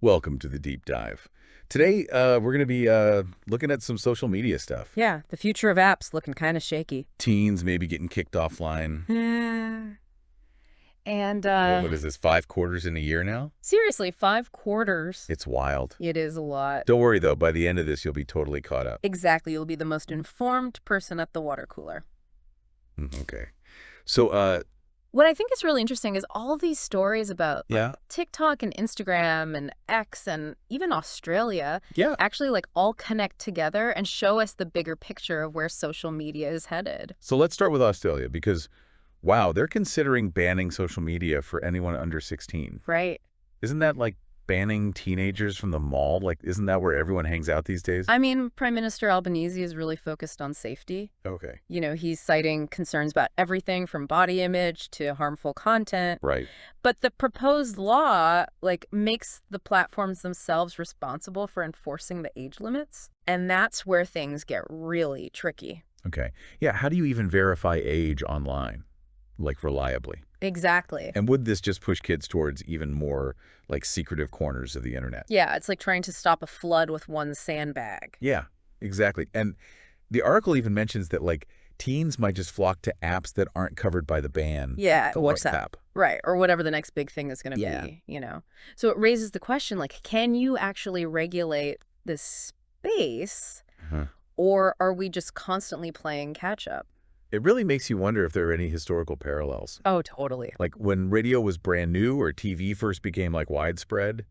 Welcome to the deep dive. Today, we're going to be looking at some social media stuff. Yeah, the future of apps looking kind of shaky. Teens maybe getting kicked offline. Yeah. And What is this, 5 quarters in a year now? seriously, 5 quarters. It's wild. It is a lot. Don't worry, though. By the end of this, you'll be totally caught up. Exactly. You'll be the most informed person at the water cooler. Okay. So, What I think is really interesting is all these stories about yeah. TikTok and Instagram and X and even Australia Yeah. actually all connect together and show us the bigger picture of where social media is headed. So let's start with Australia because, wow, they're considering banning social media for anyone under 16. Right. Isn't that like banning teenagers from the mall? Like, isn't that where everyone hangs out these days? I mean, Prime Minister Albanese is really focused on safety. Okay. You know, he's citing concerns about everything from body image to harmful content. Right. But the proposed law, makes the platforms themselves responsible for enforcing the age limits. And that's where things get really tricky. Okay. Yeah, how do you even verify age online, like reliably? Exactly. And would this just push kids towards even more like secretive corners of the internet? Yeah, it's like trying to stop a flood with one sandbag. Yeah, exactly. And the article even mentions that like teens might just flock to apps that aren't covered by the ban. Yeah, The WhatsApp. Right, or whatever the next big thing is going to Yeah. be, So it raises the question, can you actually regulate this space, Uh-huh. or are we just constantly playing catch up? It really makes you wonder if there are any historical parallels. Oh, totally. Like when radio was brand new or TV first became like widespread,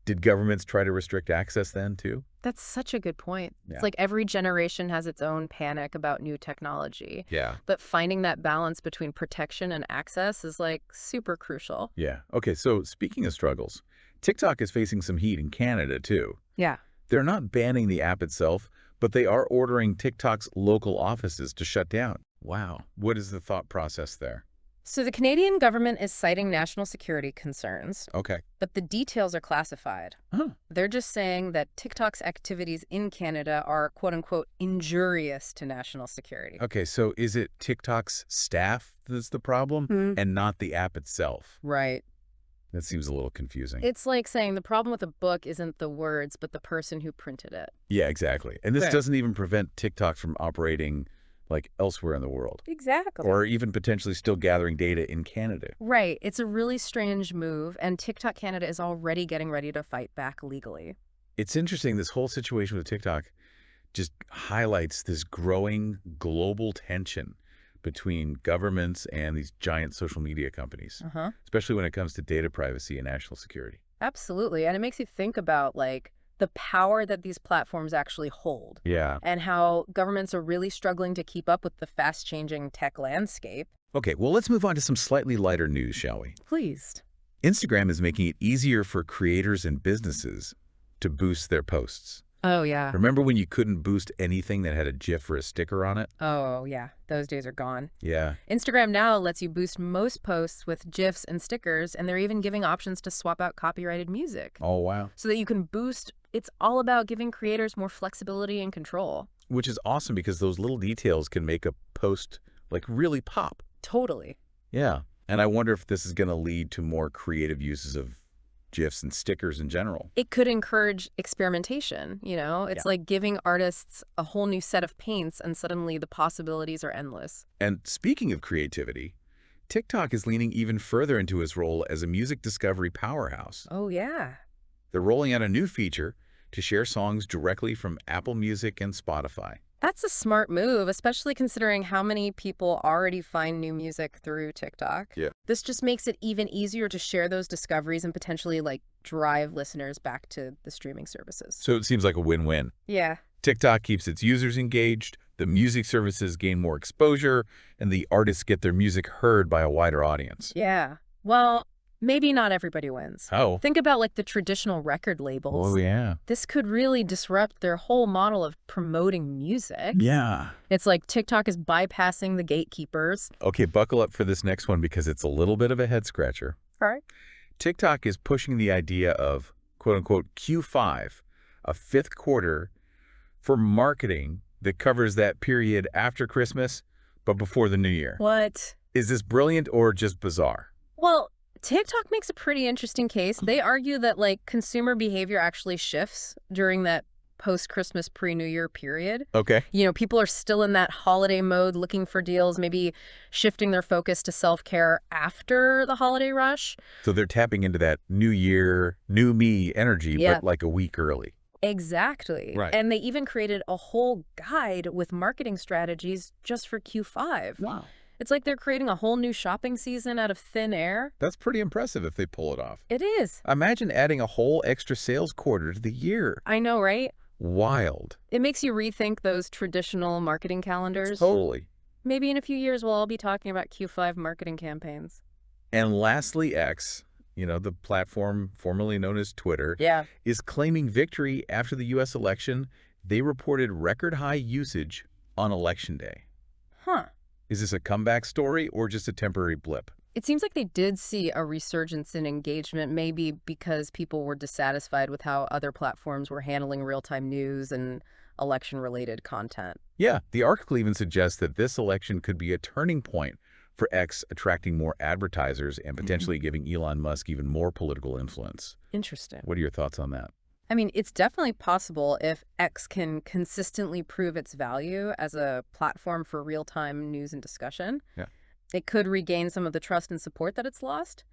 did governments try to restrict access then too? That's such a good point. Yeah. It's like every generation has its own panic about new technology. Yeah. But finding that balance between protection and access is super crucial. Yeah. Okay, so speaking of struggles, TikTok is facing some heat in Canada too. Yeah. They're not banning the app itself, but they are ordering TikTok's local offices to shut down. Wow. What is the thought process there? So the Canadian government is citing national security concerns, Okay. but the details are classified. Huh. They're just saying that TikTok's activities in Canada are quote unquote injurious to national security. Okay, so is it TikTok's staff that's the problem and not the app itself? Right. That seems a little confusing. It's like saying the problem with a book isn't the words, but the person who printed it. Yeah, exactly. And this Right. doesn't even prevent TikTok from operating like elsewhere in the world Exactly. or even potentially still gathering data in Canada. Right. It's a really strange move, and TikTok Canada is already getting ready to fight back legally. It's interesting, this whole situation with TikTok just highlights this growing global tension between governments and these giant social media companies, Uh-huh. especially when it comes to data privacy and national security. Absolutely. And it makes you think about, the power that these platforms actually hold Yeah. and how governments are really struggling to keep up with the fast-changing tech landscape. Okay, well, let's move on to some slightly lighter news, shall we? Pleased. Instagram is making it easier for creators and businesses to boost their posts. Oh, yeah. Remember when you couldn't boost anything that had a GIF or a sticker on it? Oh, yeah. Those days are gone. Yeah. Instagram now lets you boost most posts with GIFs and stickers, and they're even giving options to swap out copyrighted music Oh, wow. so that you can boost. It's all about giving creators more flexibility and control. Which is awesome because those little details can make a post like really pop. Totally. Yeah. And I wonder if this is going to lead to more creative uses of GIFs and stickers in general. It could encourage experimentation, It's like giving artists a whole new set of paints, and suddenly the possibilities are endless. And speaking of creativity, TikTok is leaning even further into its role as a music discovery powerhouse. Oh, yeah. They're rolling out a new feature to share songs directly from Apple Music and Spotify. That's a smart move, especially considering how many people already find new music through TikTok. Yeah. This just makes it even easier to share those discoveries and potentially drive listeners back to the streaming services. So it seems like a win-win. Yeah. TikTok keeps its users engaged, the music services gain more exposure, and the artists get their music heard by a wider audience. Yeah. Well, maybe not everybody wins. Oh. Think about the traditional record labels. Oh, yeah. This could really disrupt their whole model of promoting music. Yeah. It's like TikTok is bypassing the gatekeepers. Okay, buckle up for this next one because it's a little bit of a head-scratcher. All right. TikTok is pushing the idea of, quote-unquote, Q5, a fifth quarter, for marketing that covers that period after Christmas but before the new year. What? Is this brilliant or just bizarre? Well, TikTok makes a pretty interesting case. They argue that like consumer behavior actually shifts during that post-Christmas, pre-New Year period. Okay. People are still in that holiday mode looking for deals, maybe shifting their focus to self-care after the holiday rush. So they're tapping into that new year, new me energy, Yeah. but like a week early. Exactly. Right. And they even created a whole guide with marketing strategies just for Q5. Wow. It's like they're creating a whole new shopping season out of thin air. That's pretty impressive if they pull it off. It is. Imagine adding a whole extra sales quarter to the year. I know, right? Wild. It makes you rethink those traditional marketing calendars. Totally. Maybe in a few years we'll all be talking about Q5 marketing campaigns. And lastly, X, the platform formerly known as Twitter, Yeah. is claiming victory after the U.S. election. They reported record high usage on Election Day. Huh. Is this a comeback story or just a temporary blip? It seems like they did see a resurgence in engagement, maybe because people were dissatisfied with how other platforms were handling real-time news and election-related content. Yeah, the article even suggests that this election could be a turning point for X, attracting more advertisers and potentially giving Elon Musk even more political influence. Interesting. What are your thoughts on that? I mean, it's definitely possible if X can consistently prove its value as a platform for real-time news and discussion. Yeah. It could regain some of the trust and support that it's lost,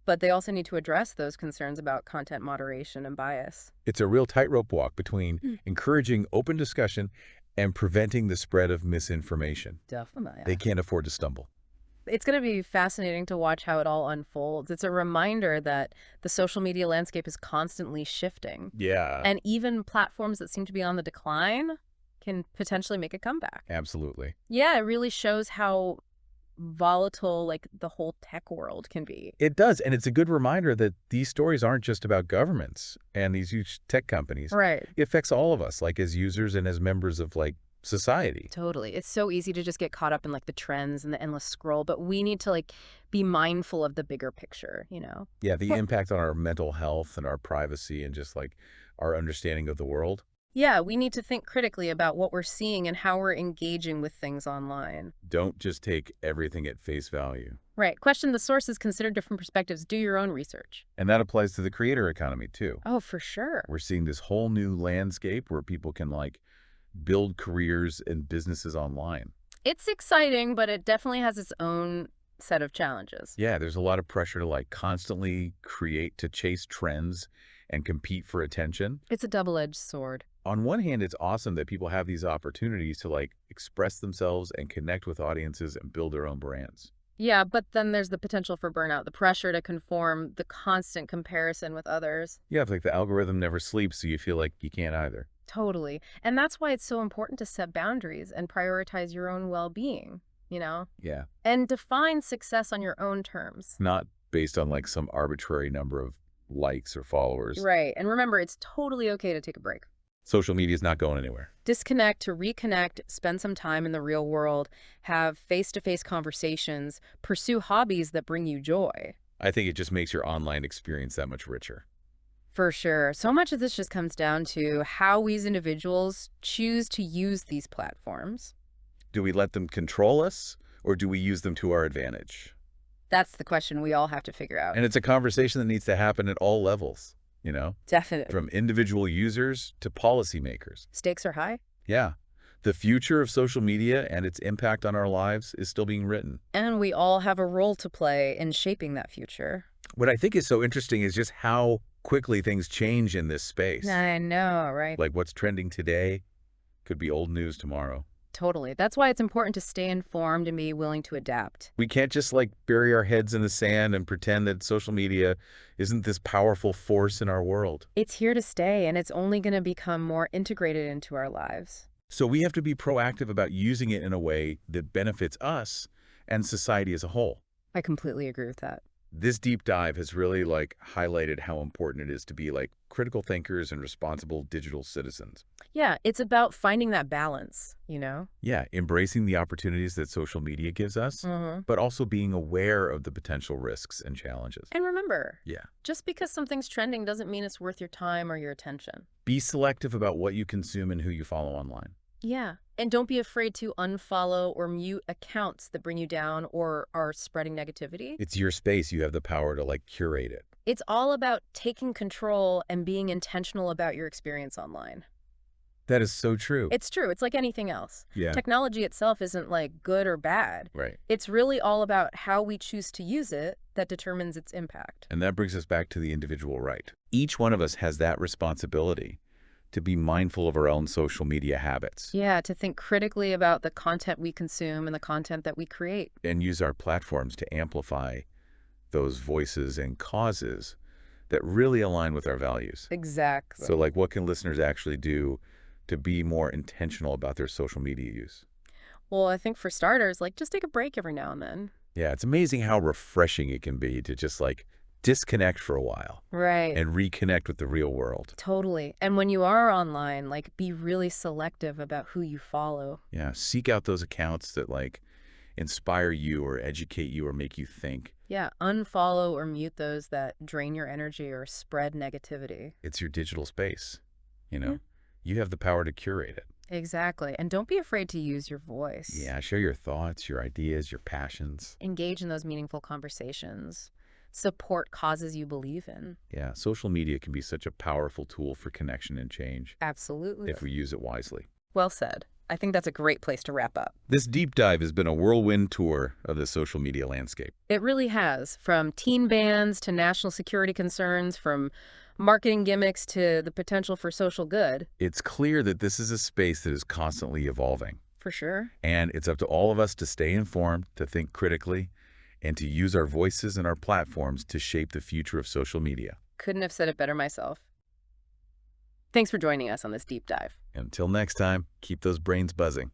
but they also need to address those concerns about content moderation and bias. It's a real tightrope walk between encouraging open discussion and preventing the spread of misinformation. Definitely. They can't afford to stumble. It's going to be fascinating to watch how it all unfolds. It's a reminder that the social media landscape is constantly shifting. Yeah. And even platforms that seem to be on the decline can potentially make a comeback. Absolutely. Yeah, it really shows how volatile like the whole tech world can be. It does, and it's a good reminder that these stories aren't just about governments and these huge tech companies. Right. It affects all of us, like as users and as members of society. Totally. It's so easy to just get caught up in like the trends and the endless scroll, but we need to like be mindful of the bigger picture, Yeah, the impact on our mental health and our privacy and just like our understanding of the world. Yeah, we need to think critically about what we're seeing and how we're engaging with things online. Don't just take everything at face value. Right. Question the sources, consider different perspectives, do your own research. And that applies to the creator economy too. Oh, for sure. We're seeing this whole new landscape where people can build careers and businesses online. It's exciting, but it definitely has its own set of challenges. Yeah, there's a lot of pressure to constantly create, to chase trends and compete for attention. It's a double-edged sword. On one hand, it's awesome that people have these opportunities to express themselves and connect with audiences and build their own brands. Yeah, but then there's the potential for burnout, the pressure to conform, the constant comparison with others. Yeah, it's like the algorithm never sleeps, so you feel like you can't either. Totally. And that's why it's so important to set boundaries and prioritize your own well-being, Yeah. And define success on your own terms. Not based on some arbitrary number of likes or followers. Right. And remember, it's totally okay to take a break. Social media is not going anywhere. Disconnect to reconnect, spend some time in the real world, have face-to-face conversations, pursue hobbies that bring you joy. I think it just makes your online experience that much richer. For sure. So much of this just comes down to how we as individuals choose to use these platforms. Do we let them control us, or do we use them to our advantage? That's the question we all have to figure out. And it's a conversation that needs to happen at all levels, Definitely. from individual users to policymakers. Stakes are high. Yeah. The future of social media and its impact on our lives is still being written. And we all have a role to play in shaping that future. What I think is so interesting is just how quickly things change in this space. I know, right? Like what's trending today could be old news tomorrow. Totally. That's why it's important to stay informed and be willing to adapt. We can't just bury our heads in the sand and pretend that social media isn't this powerful force in our world. It's here to stay, and it's only going to become more integrated into our lives. So we have to be proactive about using it in a way that benefits us and society as a whole. I completely agree with that. This deep dive has really highlighted how important it is to be critical thinkers and responsible digital citizens. Yeah, it's about finding that balance, Yeah, embracing the opportunities that social media gives us, but also being aware of the potential risks and challenges. And remember, Yeah. just because something's trending doesn't mean it's worth your time or your attention. Be selective about what you consume and who you follow online. Yeah, And don't be afraid to unfollow or mute accounts that bring you down or are spreading negativity. It's your space. You have the power to like curate it. It's all about taking control and being intentional about your experience online. That is so true. It's true. It's like anything else. Yeah. Technology itself isn't like good or bad. Right. It's really all about how we choose to use it that determines its impact. And that brings us back to the individual right. Each one of us has that responsibility to be mindful of our own social media habits. Yeah, to think critically about the content we consume and the content that we create. And use our platforms to amplify those voices and causes that really align with our values. Exactly. So like what can listeners actually do to be more intentional about their social media use? Well, I think for starters, like just take a break every now and then. Yeah, it's amazing how refreshing it can be to just like disconnect for a while Right. and reconnect with the real world. Totally. And when you are online, like be really selective about who you follow. Yeah, seek out those accounts that like inspire you or educate you or make you think. Yeah, unfollow or mute those that drain your energy or spread negativity. It's your digital space, you know? Yeah. You have the power to curate it. Exactly. And don't be afraid to use your voice. Yeah, share your thoughts, your ideas, your passions. Engage in those meaningful conversations. Support causes you believe in. Yeah, social media can be such a powerful tool for connection and change Absolutely. if we use it wisely. Well said. I think that's a great place to wrap up. This deep dive has been a whirlwind tour of the social media landscape. It really has. From teen bans to national security concerns, from marketing gimmicks to the potential for social good. It's clear that this is a space that is constantly evolving. For sure. And it's up to all of us to stay informed, to think critically, and to use our voices and our platforms to shape the future of social media. Couldn't have said it better myself. Thanks for joining us on this deep dive. Until next time, keep those brains buzzing.